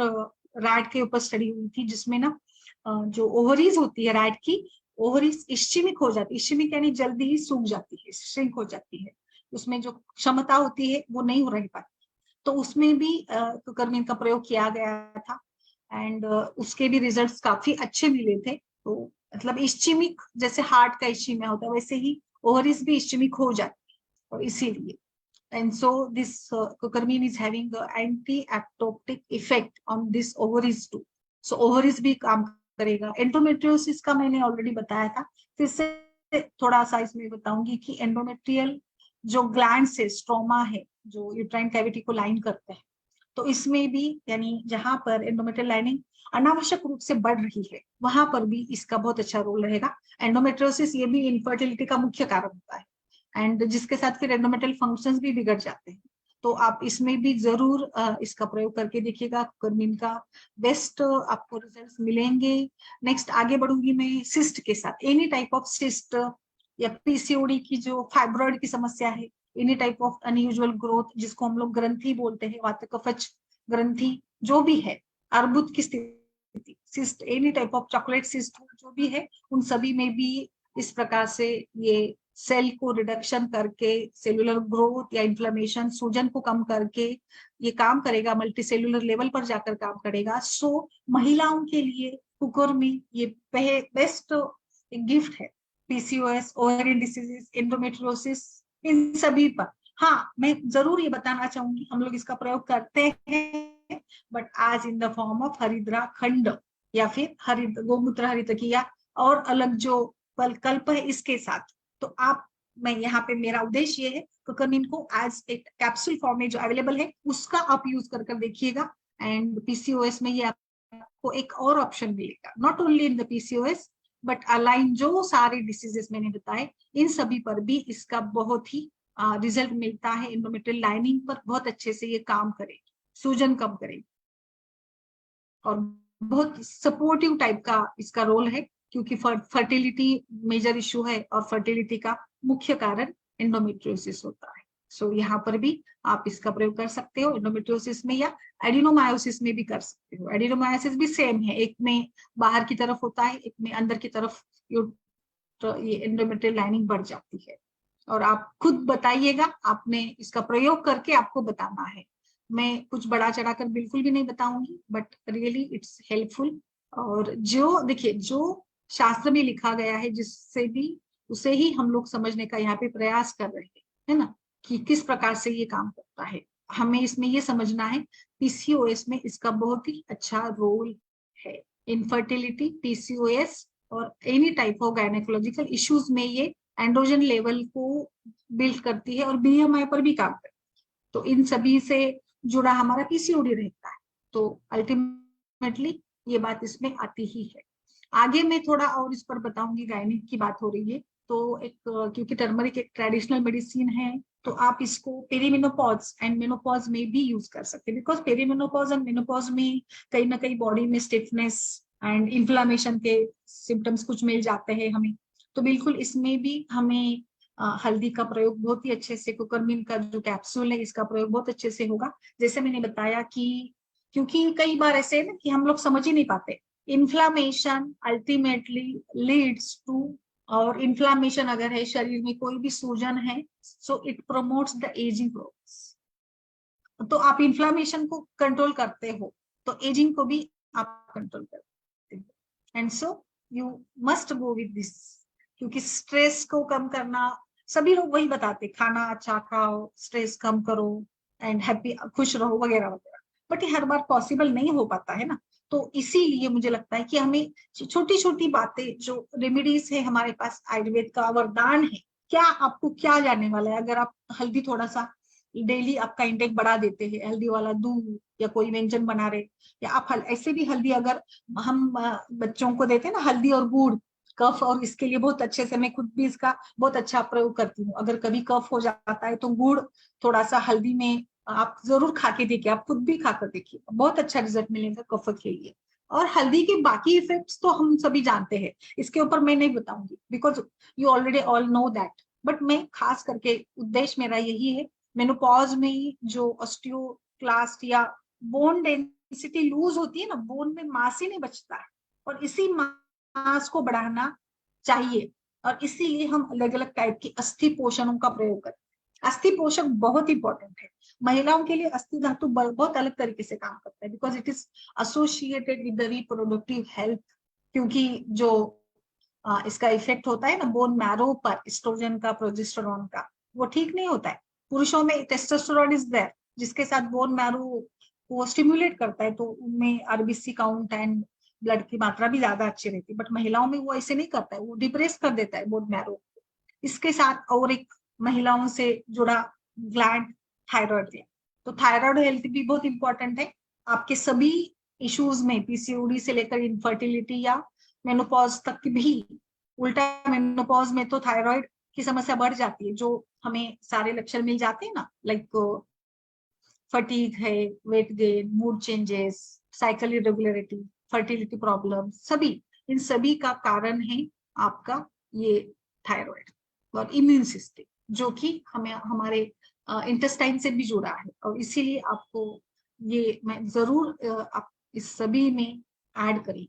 रैट के ऊपर स्टडी हुई थी जिसमें ना जो ओवरीज होती है रैट की, ओवरीज इश्चिमिक हो जाती है। इश्चिमिक यानी जल्दी ही सूख जाती है, श्रिंक हो जाती है, उसमें जो क्षमता होती है वो नहीं रह पाती। तो उसमें भी कुकरमिन का प्रयोग किया गया था, एंड उसके भी रिजल्ट्स काफी अच्छे मिले थे। तो मतलब इश्चिमिक जैसे हार्ट का इश्चिमिया होता है वैसे ही ओवरीज भी इश्चिमिक हो जाती है, और इसीलिए and so this curcumin is having the anti-apoptotic effect on this ovaries too। so ovaries भी काम करेगा। एंडोमेट्रियोसिस का मैंने ऑलरेडी बताया था, फिर से थोड़ा सा इसमें बताऊंगी कि एंडोमेट्रियल जो ग्लैंड से स्ट्रोमा है जो यूट्राइन कैविटी को लाइन करते हैं, तो इसमें भी यानी जहां पर एंडोमेट्रियल लाइनिंग अनावश्यक रूप से बढ़ रही है वहां पर भी इसका बहुत अच्छा रोल रहेगा। एंडोमेट्रियोसिस ये भी इनफर्टिलिटी का मुख्य कारण होता है, एंड जिसके साथ फिर एंडोमेट्रियल फंक्शंस भी बिगड़ जाते हैं। तो आप इसमें भी जरूर इसका प्रयोग करके देखिएगा। कुकरमिन का बेस्ट आपको रिजल्ट्स मिलेंगे। नेक्स्ट आगे बढ़ूंगी मैं सिस्ट के साथ। एनी टाइप ऑफ सिस्ट या पीसीओडी की जो फाइब्रॉइड की समस्या है, any type of unusual growth जिसको हम लोग ग्रंथि बोलते हैं, वातकफज ग्रंथि जो भी है, अर्बुद की स्थिति, cyst, any type of chocolate cyst जो भी है, उन सभी में भी इस प्रकार से ये सेल को रिडक्शन करके सेलुलर ग्रोथ या इन्फ्लेमेशन, सूजन को कम करके ये काम करेगा, मल्टी सेलुलर लेवल पर जाकर काम करेगा। सो महिलाओं के लिए कुकरमिन ये बेस्ट गिफ्ट है। पीसीओएस, ओवेरियन डिसीजेस, एंडोमेट्रियोसिस, इन सभी पर। हाँ मैं जरूर ये बताना चाहूंगी हम लोग इसका प्रयोग करते हैं, बट आज इन द फॉर्म ऑफ हरिद्रा खंड या फिर हरित गोमूत्र हरितकिया और अलग जो कल्प है इसके साथ। तो आप, मैं यहाँ पे मेरा उद्देश्य ये है कुकरमिन को एज एक कैप्सूल फॉर्म में जो अवेलेबल है उसका आप यूज कर देखिएगा। एंड पीसीओएस में ये आपको एक और ऑप्शन मिलेगा, not only in the PCOS but align जो सारे डिसीजेस मैंने बताए इन सभी पर भी इसका बहुत ही रिजल्ट मिलता है। एंडोमेट्रियल लाइनिंग पर बहुत अच्छे से ये काम करेगी, सूजन कम करेगी, और बहुत सपोर्टिव टाइप का इसका रोल है, क्योंकि फर्टिलिटी मेजर इशू है और फर्टिलिटी का मुख्य कारण एंडोमेट्रियोसिस होता है। सो यहाँ पर भी आप इसका प्रयोग कर सकते हो एंडोमेट्रियोसिस में, या एडिनोमायोसिस में भी कर सकते हो। एडिनोमायोसिस भी सेम है, एक में बाहर की तरफ होता है, एक में अंदर की तरफ ये एंडोमेट्रियल लाइनिंग बढ़ जाती है। और आप खुद बताइएगा, आपने इसका प्रयोग करके आपको बताना है। मैं कुछ बढ़ा चढ़ाकर बिल्कुल भी नहीं बताऊंगी, बट रियली इट्स हेल्पफुल। और जो देखिए, जो शास्त्र में लिखा गया है, जिससे भी उसे ही हम लोग समझने का यहाँ पे प्रयास कर रहे हैं, है ना, कि किस प्रकार से ये काम करता है। हमें इसमें ये समझना है, पीसीओएस में इसका बहुत ही अच्छा रोल है। इनफर्टिलिटी, पीसीओएस और any type of gynaecological issues में ये एंड्रोजन लेवल को बिल्ड करती है और बीएमआई पर भी काम करती है। तो इन सभी से जुड़ा हमारा पीसीओडी रहता है। तो अल्टीमेटली ये बात इसमें आती ही है। आगे मैं थोड़ा और इस पर बताऊंगी, गायनिक की बात हो रही है तो एक, क्योंकि टर्मरिक एक ट्रेडिशनल मेडिसिन है, तो आप इसको पेरीमेनोपॉज एंड मेनोपॉज में भी यूज कर सकते हैं। बिकॉज पेरीमेनोपॉज एंड मेनोपॉज में कहीं ना कहीं बॉडी में स्टिफनेस एंड इन्फ्लामेशन के सिम्टम्स कुछ मिल जाते हैं हमें। तो बिल्कुल इसमें भी हमें हल्दी का प्रयोग बहुत ही अच्छे से, कुकरमिन का जो कैप्सूल है इसका प्रयोग बहुत अच्छे से होगा। जैसे मैंने बताया कि क्योंकि कई बार ऐसे है ना कि हम लोग समझ ही नहीं पाते, इन्फ्लामेशन अल्टीमेटली लीड्स टू, और इन्फ्लामेशन अगर है शरीर में, कोई भी सूजन है, so it promotes the ageing process. तो आप इन्फ्लामेशन को कंट्रोल करते हो तो एजिंग को भी आप कंट्रोल करते हो। And so you must go with this, क्योंकि स्ट्रेस को कम करना, सभी लोग वही बताते, खाना अच्छा खाओ, स्ट्रेस कम करो एंड हैप्पी, खुश रहो वगैरह वगैरह। बट ये हर बार पॉसिबल नहीं हो पाता है ना। तो इसीलिए मुझे लगता है कि हमें छोटी छोटी बातें, जो रेमेडीज है हमारे पास, आयुर्वेद का वरदान है। क्या आपको क्या जाने वाला है, अगर आप हल्दी थोड़ा सा डेली आपका इंटेक बढ़ा देते हैं, हल्दी वाला दूध या कोई व्यंजन बना रहे, या आप ऐसे भी हल्दी, अगर हम बच्चों को देते हैं ना हल्दी और गुड़, कफ, और इसके लिए बहुत अच्छे से, मैं खुद भी इसका बहुत अच्छा प्रयोग करती हूँ। अगर कभी कफ हो जाता है तो गुड़ थोड़ा सा हल्दी में आप जरूर खा के देखिए, आप खुद भी खाकर देखिए, बहुत अच्छा रिजल्ट मिलेगा कफ के लिए। और हल्दी के बाकी इफेक्ट्स तो हम सभी जानते हैं, इसके ऊपर मैं नहीं बताऊंगी, because you already all know that. But मैं खास करके उद्देश्य मेरा यही है, मेनोपॉज में जो ऑस्टियोक्लास्ट या बोन डेंसिटी लूज होती है ना, बोन में मांस ही नहीं बचता है, और इसी मांस को बढ़ाना चाहिए। और इसीलिए हम अलग अलग टाइप की अस्थि पोषणों का प्रयोग करते हैं। अस्थि पोषक बहुत इंपॉर्टेंट है महिलाओं के लिए। अस्थि धातु बहुत अलग तरीके से काम करता है, because it is associated with the reproductive health. क्योंकि जो इसका इफेक्ट होता है ना बोन मैरो पर, एस्ट्रोजन का, प्रोजेस्टेरोन का, वो ठीक नहीं होता है। पुरुषों में टेस्टोस्टेरोन इज देयर, जिसके साथ बोन मैरो को स्टिमुलेट करता है, तो उनमें आरबीसी काउंट एंड ब्लड की मात्रा भी ज्यादा अच्छी रहती है। बट महिलाओं में वो ऐसे नहीं करता है, वो डिप्रेस कर देता है बोन मैरो। इसके साथ और एक महिलाओं से जुड़ा ग्लैंड, थायराइड ग्लैंड। तो थायराइड हेल्थ भी बहुत इंपॉर्टेंट है आपके सभी इश्यूज में, पीसीओडी से लेकर इनफर्टिलिटी या मेनोपॉज तक भी। उल्टा मेनोपॉज में तो थायराइड की समस्या बढ़ जाती है, जो हमें सारे लक्षण मिल जाते हैं ना, लाइक फटीग है, weight gain, mood changes, cycle irregularity, fertility problem, सभी, इन सभी का कारण है आपका ये थायराइड। और इम्यून सिस्टम, जो कि हमें हमारे इंटेस्टाइन से भी जुड़ा है, और इसीलिए आपको ये मैं जरूर आप इस सभी में ऐड करें।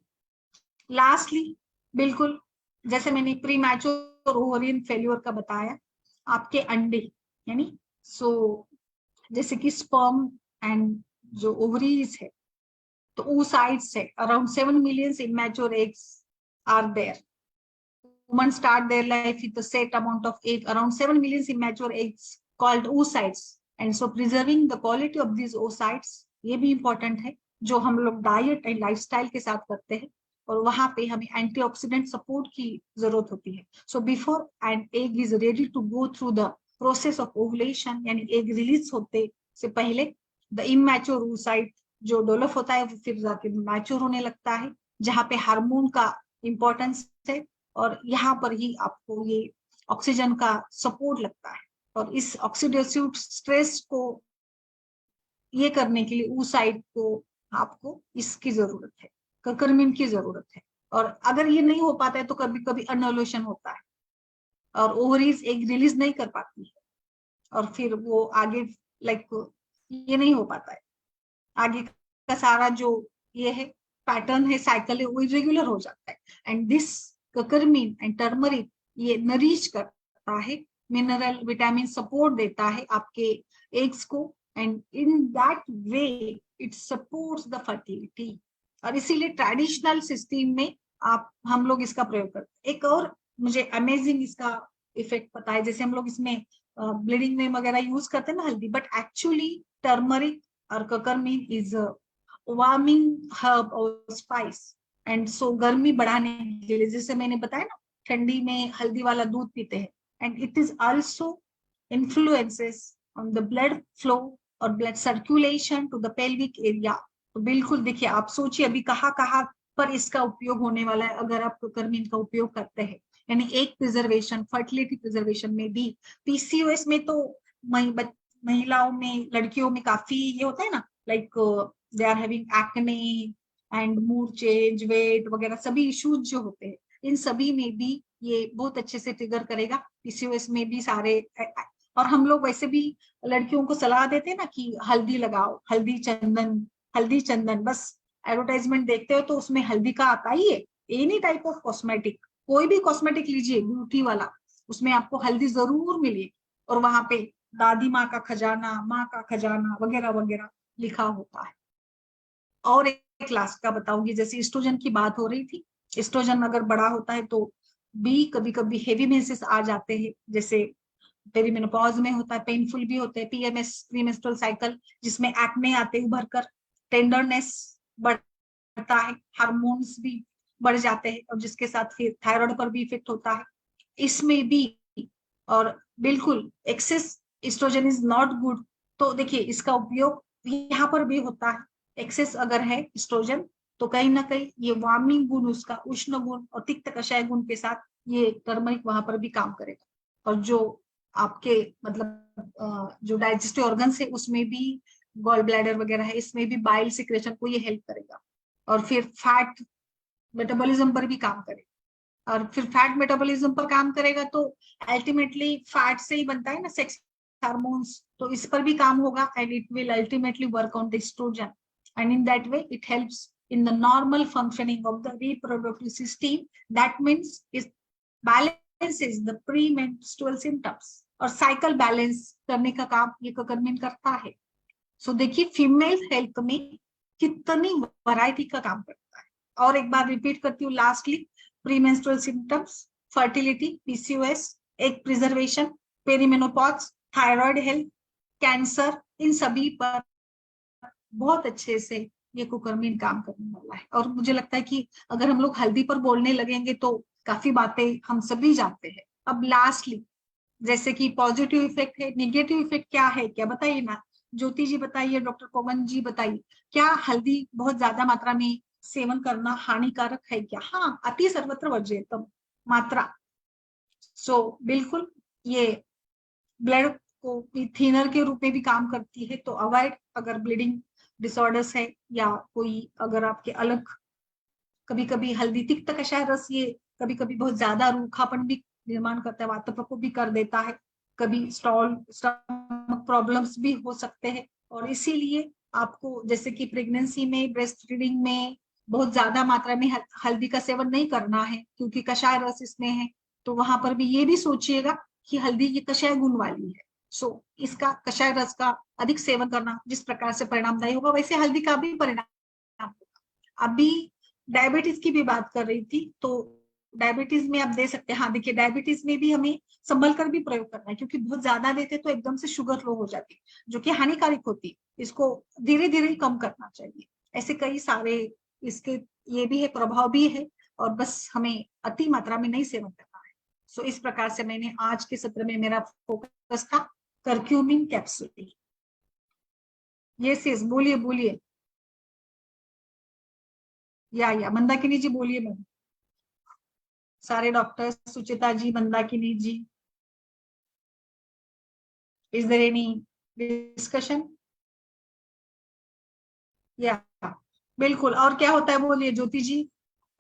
लास्टली, बिल्कुल जैसे मैंने प्री मैच्योर ओवरियन फेल्योर का बताया, आपके अंडे, यानी सो जैसे कि स्पर्म एंड जो ओवरीज है, तो oocytes है, around 7 million immature eggs are there. Women start their life with a set amount of egg, around 7 million immature eggs called oocytes. And so preserving the quality of these oocytes ये भी important है, जो हम लोग डाइट एंड लाइफस्टाइल के साथ करते हैं, और वहां पे हमें एंटीऑक्सीडेंट सपोर्ट की जरूरत होती है। So before an egg is ready to go through the process of ovulation, यानी एग रिलीज होते से पहले द इमैच्योर oocyte जो डेवलप होता है, वो फिर जाके मैच्योर होने लगता है, जहाँ पे हार्मोन का इंपॉर्टेंस है, और यहाँ पर ही आपको ये ऑक्सीजन का सपोर्ट लगता है। और इस ऑक्सीडेटिव स्ट्रेस को ये करने के लिए oocyte को आपको इसकी जरूरत है, कर्करमिन की जरूरत है। और अगर ये नहीं हो पाता है तो कभी कभी अनोलेशन होता है, और ओवरीज एग रिलीज नहीं कर पाती है, और फिर वो आगे लाइक ये नहीं हो पाता है, आगे का सारा जो ये है पैटर्न है, साइकिल है, वो इरेगुलर हो जाता है। एंड दिस ककरमीन एंड टर्मरिक ये नरिश करता है, मिनरल विटामिन सपोर्ट देता है आपके एग्स को, and in that way it supports the fertility. और इसीलिए ट्रेडिशनल सिस्टम में आप हम लोग इसका प्रयोग करते हैं। एक और मुझे अमेजिंग इसका इफेक्ट पता है, जैसे हम लोग इसमें ब्लीडिंग में वगैरह यूज करते हैं ना हल्दी, बट एक्चुअली टर्मरिक और ककरमीन इज वार्मिंग हर्ब और स्पाइस, एंड सो गर्मी बढ़ाने के लिए, जैसे मैंने बताया ना ठंडी में हल्दी वाला दूध पीते हैं, and it is also influences on the blood flow और blood circulation to the pelvic area. तो बिल्कुल देखिए, आप सोचिए अभी कहाँ कहाँ पर इसका उपयोग होने वाला है अगर आप ककरमीन का उपयोग करते हैं। यानी एक प्रिजर्वेशन, फर्टिलिटी प्रिजर्वेशन में भी, पीसीओएस में तो महिलाओं में, लड़कियों में काफी ये होता है ना, like they are having acne and mood change, weight वगैरह सभी इश्यूज जो होते हैं, इन सभी में भी ये बहुत अच्छे से ट्रिगर करेगा। पीसीओएस में भी सारे, और हम लोग वैसे भी लड़कियों को सलाह देते हैं ना कि हल्दी लगाओ, हल्दी चंदन, हल्दी चंदन, बस एडवर्टाइजमेंट देखते हो तो उसमें हल्दी का आता ही है। एनी टाइप ऑफ कॉस्मेटिक, कोई भी कॉस्मेटिक लीजिए ब्यूटी वाला, उसमें आपको हल्दी जरूर मिलेगी, और वहां पे दादी माँ का खजाना, माँ का खजाना वगैरह वगैरह लिखा होता है। और एक लास्ट का बताऊंगी, जैसे एस्ट्रोजन की बात हो रही थी, एस्ट्रोजन अगर बड़ा होता है तो भी कभी कभी हेवी मेंसेस आ जाते हैं, जैसे पेरीमेनोपॉज में होता है, पेनफुल भी होते हैं, पीएमएस प्रीमेंस्ट्रुअल साइकिल जिसमें एक्ने आते उभर कर, टेंडरनेस बढ़ता है, हार्मोन्स भी बढ़ जाते हैं, और जिसके साथ फिर थायराइड पर भी इफेक्ट होता है इसमें भी। और बिल्कुल excess estrogen is not good, तो देखिए इसका उपयोग यहाँ पर भी होता है। एक्सेस अगर है एस्ट्रोजन तो कहीं ना कहीं ये वार्मिंग गुण, उसका उष्ण गुण और तिक्त कषाय गुण के साथ ये टर्मरिक वहां पर भी काम करेगा। और जो आपके मतलब जो डाइजेस्टिव ऑर्गन्स है उसमें भी, गॉल ब्लैडर वगैरह है, इसमें भी बाइल सिक्रेशन को ये हेल्प करेगा, और फिर फैट मेटाबॉलिज्म पर भी काम करेगा। और फिर फैट मेटाबॉलिज्म पर काम करेगा तो अल्टीमेटली फैट से ही बनता है ना सेक्स हार्मोन्स, तो इस पर भी काम होगा, and it will ultimately work on the estrogen, and in that way it helps in the normal functioning of the reproductive system. That means it balances the premenstrual symptoms, और साइकिल बैलेंस करने का काम ये ककरमीन करता है। सो देखिए फीमेल हेल्थ में कितनी वैरायटी का काम करता है। और एक बार रिपीट करती हूँ lastly, premenstrual symptoms, fertility, PCOS, egg preservation, perimenopause, thyroid health, cancer, इन सभी पर बहुत अच्छे से ये कुकरमीन काम करने वाला है। और मुझे लगता है कि अगर हम लोग हल्दी पर बोलने लगेंगे तो काफी बातें हम सभी जानते हैं। अब लास्टली, जैसे कि पॉजिटिव इफेक्ट है, निगेटिव इफेक्ट क्या है, क्या बताइए ना, ज्योति जी बताइए, डॉक्टर पवन जी बताइए, क्या हल्दी बहुत ज्यादा मात्रा में सेवन करना हानिकारक है क्या? हाँ, अति सर्वत्र वर्ज्यतम मात्रा। सो बिल्कुल ये ब्लड को थिनर के रूप में भी काम करती है, तो अवॉइड, अगर ब्लीडिंग डिसऑर्डर्स है या कोई अगर आपके अलग, कभी कभी हल्दी तिक्त कषाय रस ये कभी कभी बहुत ज्यादा रूखापन भी निर्माण करता है, वात प्रकोप भी कर देता है, कभी स्टॉल स्टमक प्रॉब्लम्स भी हो सकते हैं। और इसीलिए आपको जैसे कि प्रेगनेंसी में, ब्रेस्ट फीडिंग में बहुत ज्यादा मात्रा में हल्दी का सेवन नहीं करना है, क्योंकि कषाय रस इसमें है। तो वहां पर भी ये भी सोचिएगा कि हल्दी ये कषाय गुण वाली है, सो इसका कषाय रस का अधिक सेवन करना जिस प्रकार से परिणामदायी होगा, वैसे हल्दी का भी परिणाम होगा। अभी डायबिटीज की भी बात कर रही थी, तो डायबिटीज में आप दे सकते हैं। हाँ देखिए, डायबिटीज में भी हमें संभल कर भी प्रयोग करना है, क्योंकि बहुत ज्यादा देते तो एकदम से शुगर लो हो जाती है, जो कि हानिकारक होती है। इसको धीरे धीरे कम करना चाहिए। ऐसे कई सारे इसके ये भी है, प्रभाव भी है, और बस हमें अति मात्रा में नहीं सेवन करना है। सो इस प्रकार से मैंने आज के सत्र में मेरा फोकस था करक्यूमिन कैप्सूल। यस, बोलिए बोलिए, या मंदाकिनी जी बोलिए। मैम सारे doctor, Suchita ji, Mandakini ji, is there any discussion? या बिल्कुल। और क्या होता है बोलिए ज्योति जी?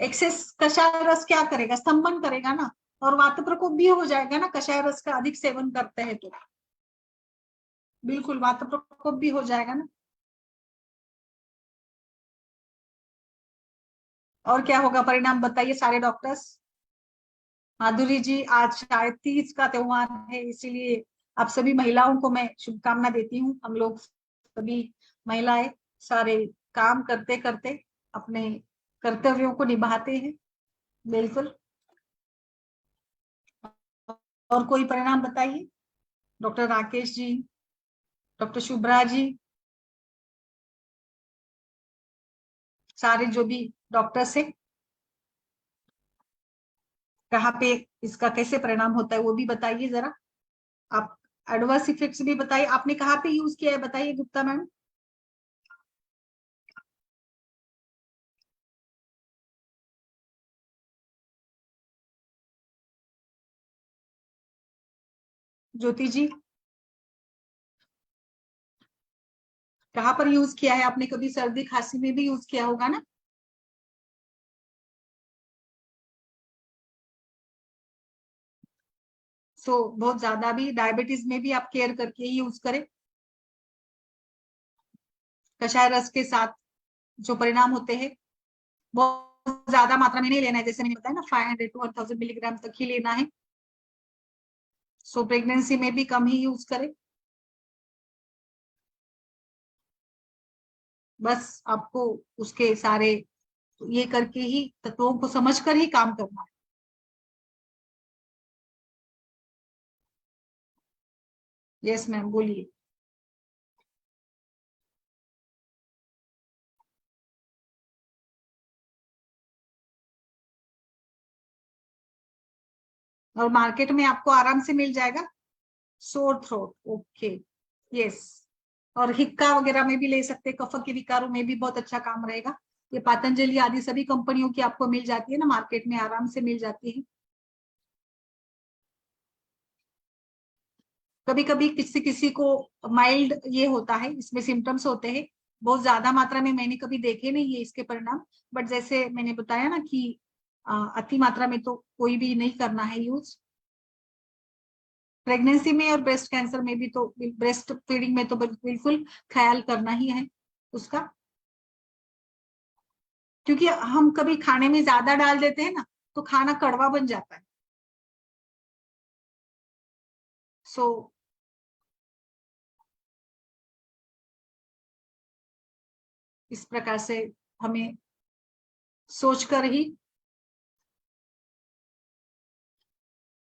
एक्सेस कषाय रस क्या करेगा? स्तंभन करेगा ना, और वात प्रकोप भी हो जाएगा ना, कषाय रस का अधिक सेवन करते हैं तो बिल्कुल वात प्रकोप भी हो जाएगा ना। और क्या होगा परिणाम बताइए सारे डॉक्टर्स। माधुरी जी, आज शायद तीज का त्योहार है, इसीलिए आप सभी महिलाओं को मैं शुभकामना देती हूँ। हम लोग सभी महिलाएं सारे काम करते करते अपने कर्तव्यों को निभाते हैं। बिल्कुल। और कोई परिणाम बताइए, डॉक्टर राकेश जी, डॉक्टर शुभ्रा जी, सारे जो भी डॉक्टर्स है, कहाँ पे इसका कैसे परिणाम होता है वो भी बताइए जरा। आप एडवर्स इफेक्ट्स भी बताइए, आपने कहाँ पे यूज किया है बताइए गुप्ता मैम। ज्योति जी, कहाँ पर यूज किया है आपने, कभी सर्दी खांसी में भी यूज किया होगा ना। सो बहुत ज्यादा भी डायबिटीज में भी आप केयर करके ही यूज करें। कषाय रस के साथ जो परिणाम होते हैं बहुत ज्यादा मात्रा में नहीं लेना है, जैसे मैंने बताया ना 500 to 1000 मिलीग्राम तक ही लेना है। सो प्रेगनेंसी में भी कम ही यूज करें। बस आपको उसके सारे ये करके ही तत्वों को समझकर ही काम करना है। यस मैम बोलिए। और मार्केट में आपको आराम से मिल जाएगा। Sore throat, okay. यस। और हिक्का वगैरह में भी ले सकते हैं, कफ के विकारों में भी बहुत अच्छा काम रहेगा। ये पतंजलि आदि सभी कंपनियों की आपको मिल जाती है ना, मार्केट में आराम से मिल जाती है। कभी कभी किसी किसी को माइल्ड ये होता है, इसमें सिम्टम्स होते हैं। बहुत ज्यादा मात्रा में मैंने कभी देखे नहीं है इसके परिणाम। बट जैसे मैंने बताया ना कि अति मात्रा में तो कोई भी नहीं करना है यूज। प्रेगनेंसी में और ब्रेस्ट कैंसर में भी तो, ब्रेस्ट फीडिंग में तो बिल्कुल ख्याल करना ही है उसका। क्योंकि हम कभी खाने में ज्यादा डाल देते हैं ना, तो खाना कड़वा बन जाता है। सो इस प्रकार से हमें सोचकर ही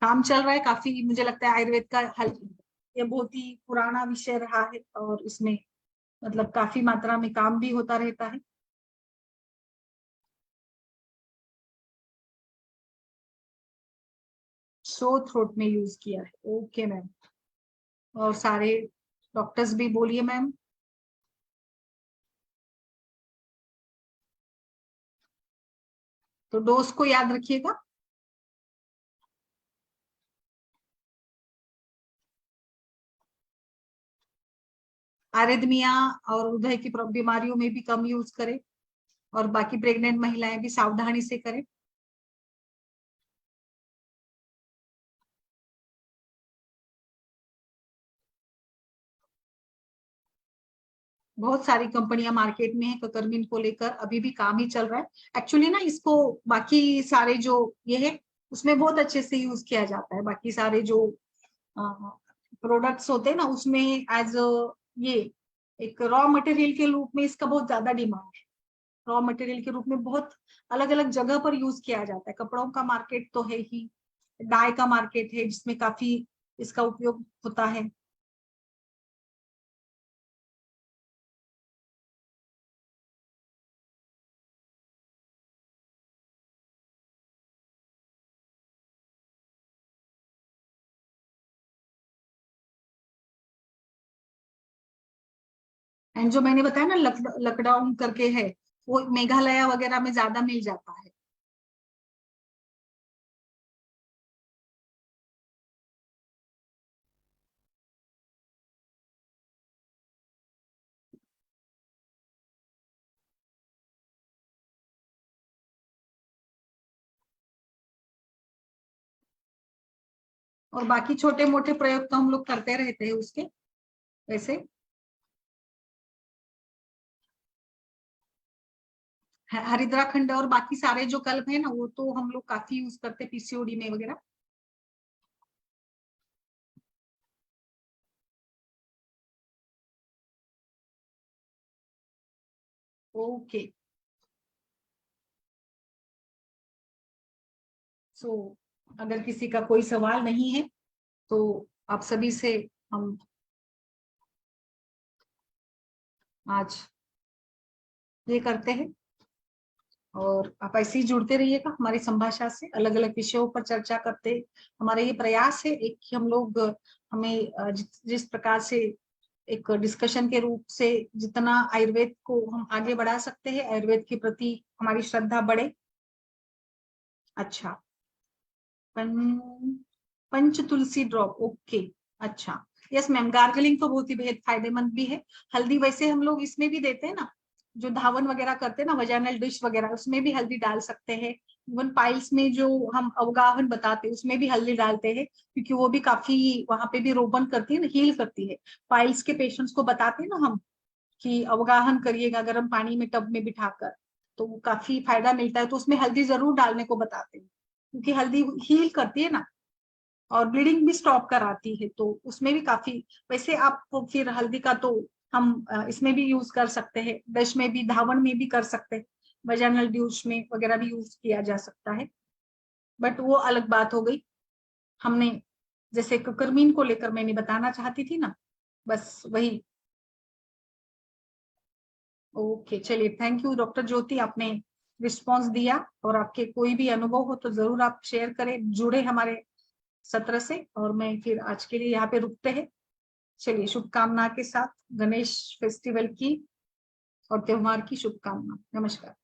काम चल रहा है। काफी मुझे लगता है आयुर्वेद का हल, ये बहुत ही पुराना विषय रहा है और इसमें मतलब काफी मात्रा में काम भी होता रहता है। सो थ्रोट में यूज किया है, ओके मैम। और सारे डॉक्टर्स भी बोलिए मैम। तो डोज को याद रखिएगा। आरिथमिया और हृदय की बीमारियों में भी कम यूज करें। और बाकी प्रेग्नेंट महिलाएं भी सावधानी से करें। बहुत सारी कंपनियां मार्केट में है ककरमिन को लेकर, अभी भी काम ही चल रहा है एक्चुअली ना इसको। बाकी सारे जो ये है उसमें बहुत अच्छे से यूज किया जाता है, बाकी सारे जो प्रोडक्ट्स होते हैं ना उसमें एज ये एक रॉ मटेरियल के रूप में इसका बहुत ज्यादा डिमांड है। रॉ मटेरियल के रूप में बहुत अलग अलग जगह पर यूज किया जाता है। कपड़ों का मार्केट तो है ही, डाई का मार्केट है जिसमें काफी इसका उपयोग होता है। एंड जो मैंने बताया ना लॉकडाउन करके है, वो मेघालय वगैरह में ज्यादा मिल जाता है। और बाकी छोटे मोटे प्रयोग तो हम लोग करते रहते हैं उसके वैसे। हरिद्राखंड और बाकी सारे जो कल्प है ना, वो तो हम लोग काफी यूज करते हैं पीसीओडी में वगैरह। ओके, सो अगर किसी का कोई सवाल नहीं है तो आप सभी से हम आज ये करते हैं, और आप ऐसे ही जुड़ते रहिएगा हमारी संभाषा से, अलग अलग विषयों पर चर्चा करते। हमारा ये प्रयास है एक कि हम लोग हमें जिस प्रकार से एक डिस्कशन के रूप से जितना आयुर्वेद को हम आगे बढ़ा सकते हैं, आयुर्वेद के प्रति हमारी श्रद्धा बढ़े। अच्छा, पंच तुलसी ड्रॉप, ओके। अच्छा, यस मैम, गार्गलिंग तो बहुत ही बेहद फायदेमंद भी है। हल्दी वैसे हम लोग इसमें भी देते हैं ना, जो धावन वगैरह करते हैं ना, वजाइनल डिश वगैरह, उसमें भी हल्दी डाल सकते हैं। इवन पाइल्स में जो हम अवगाहन बताते हैं उसमें भी हल्दी डालते हैं, क्योंकि वो भी काफी वहां पे भी रोपण करती है ना, हील करती है। पाइल्स के पेशेंट्स को बताते हैं ना हम कि अवगाहन करिएगा गर्म पानी में टब में बिठाकर, तो वो काफी फायदा मिलता है, तो उसमें हल्दी जरूर डालने को बताते हैं, क्योंकि हल्दी हील करती है ना, और ब्लीडिंग भी स्टॉप कराती है, तो उसमें भी काफी। वैसे आप फिर हल्दी का तो हम इसमें भी यूज कर सकते हैं, ब्रश में भी, धावन में भी कर सकते हैं, वजाइनल ड्यूश में वगैरह भी यूज किया जा सकता है, बट वो अलग बात हो गई। हमने जैसे कुकरमीन को लेकर मैंने बताना चाहती थी ना, बस वही। ओके, चलिए, थैंक यू डॉक्टर ज्योति, आपने रिस्पॉन्स दिया, और आपके कोई भी अनुभव हो तो जरूर आप शेयर करें, जुड़े हमारे सत्र से। और मैं फिर आज के लिए यहाँ पे रुकते हैं। चलिए, शुभकामना के साथ गणेश फेस्टिवल की और त्योहार की शुभकामना। नमस्कार।